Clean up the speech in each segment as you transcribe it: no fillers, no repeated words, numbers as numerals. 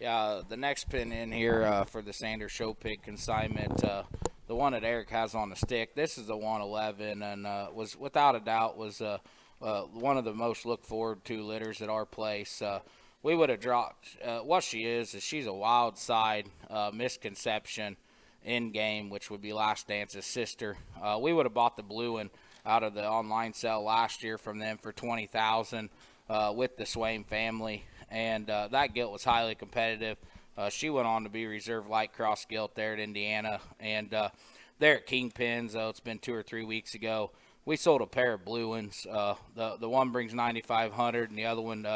Yeah, the next pin in here for the Sanders Show Pig consignment, the one that Eric has on the stick. This is the 111, and was without a doubt was one of the most looked forward to litters at our place. We would have dropped what she is she's a wild side misconception in game, which would be Last Dance's sister. We would have bought the blue one out of the online sale last year from them for 20,000 with the Swain family, and that gilt was highly competitive. She went on to be reserve light cross gilt there at Indiana, and there at Kingpins, it's been 2 or 3 weeks ago, we sold a pair of blue ones. The one brings 9,500 and the other one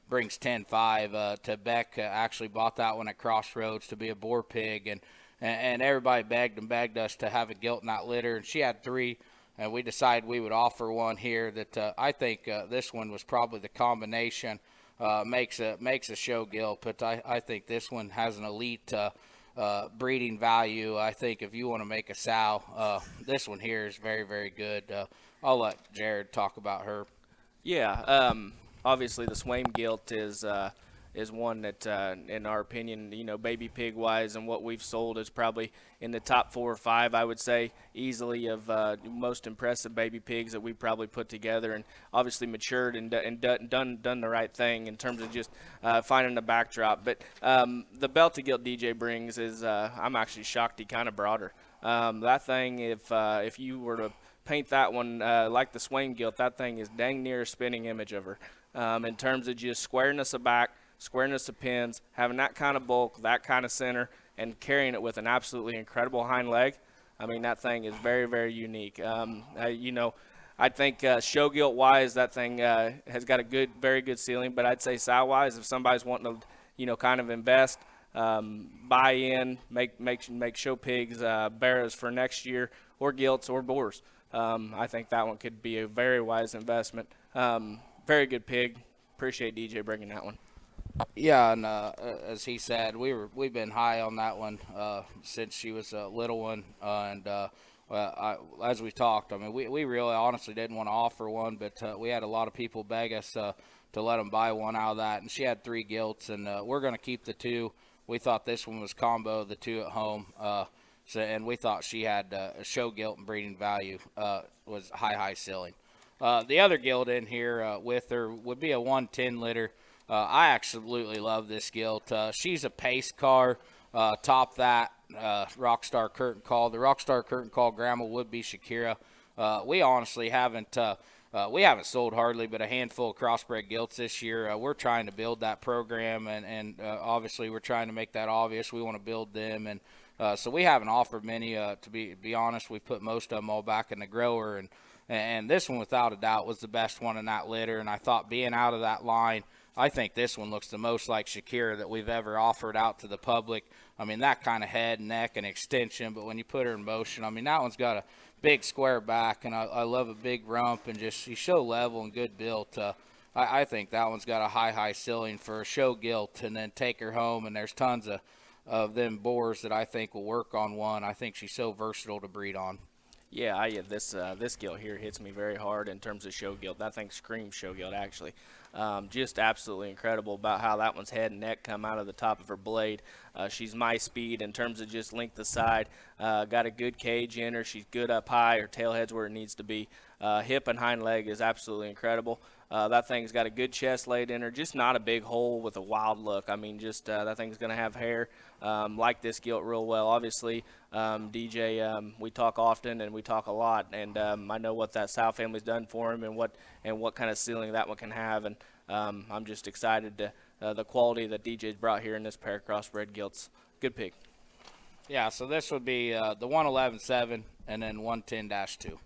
brings 10.5. Beck actually bought that one at Crossroads to be a boar pig, and everybody begged us to have a gilt in that litter, and she had 3. And we decided we would offer one here that I think this one was probably the combination makes a show gilt, but I think this one has an elite breeding value. I think if you want to make a sow, this one here is very, very good. I'll let Jared talk about her. Yeah, obviously the Swaim gilt is one that, in our opinion, baby pig wise and what we've sold is probably in the top 4 or 5, I would say, easily of most impressive baby pigs that we probably put together, and obviously matured and done the right thing in terms of just finding the backdrop. But the Belta gilt DJ brings is, I'm actually shocked he kind of brought her. That thing, if you were to paint that one like the Swain gilt, that thing is dang near a spinning image of her in terms of just squareness of back, squareness of pins, having that kind of bulk, that kind of center, and carrying it with an absolutely incredible hind leg. I mean, that thing is very, very unique. I think show gilt wise, that thing has got a very good ceiling. But I'd say sow wise, if somebody's wanting to, kind of invest, buy in, make show pigs, bears for next year, or gilts or boars, I think that one could be a very wise investment. Very good pig. Appreciate DJ bringing that one. Yeah, and as he said, we've been high on that one since she was a little one, and as we talked, I mean, we really honestly didn't want to offer one, but we had a lot of people beg us to let them buy one out of that, and she had 3 gilts, and we're going to keep the 2. We thought this one was combo, the 2 at home, and we thought she had a show gilt and breeding value, was high ceiling. The other gilt in here with her would be a 110 litter. I absolutely love this gilt. She's a pace car. Top that, Rockstar Curtain Call. The Rockstar Curtain Call grandma would be Shakira. We honestly haven't sold hardly but a handful of crossbred gilts this year. We're trying to build that program, and obviously we're trying to make that obvious. We want to build them, and so we haven't offered many. To be honest, we've put most of them all back in the grower, and this one without a doubt was the best one in that litter. And I thought being out of that line, I think this one looks the most like Shakira that we've ever offered out to the public. I mean, that kind of head, neck, and extension, but when you put her in motion, I mean, that one's got a big square back, and I love a big rump, and just she's so level and good built. I think that one's got a high ceiling for a show gilt, and then take her home, and there's tons of them boars that I think will work on one. I think she's so versatile to breed on. Yeah, this gilt here hits me very hard in terms of show gilt. That thing screams show gilt, actually. Just absolutely incredible about how that one's head and neck come out of the top of her blade. She's my speed in terms of just length of side. Got a good cage in her. She's good up high. Her tail head's where it needs to be. Hip and hind leg is absolutely incredible. That thing's got a good chest laid in her, just not a big hole with a wild look. I mean, just that thing's going to have hair. Like this gilt real well. Obviously, DJ, we talk often and we talk a lot, and I know what that sow family's done for him and what kind of ceiling that one can have, and I'm just excited to the quality that DJ's brought here in this pair of crossbred gilts. Good pig. Yeah, so this would be the 111.7 and then 110-2.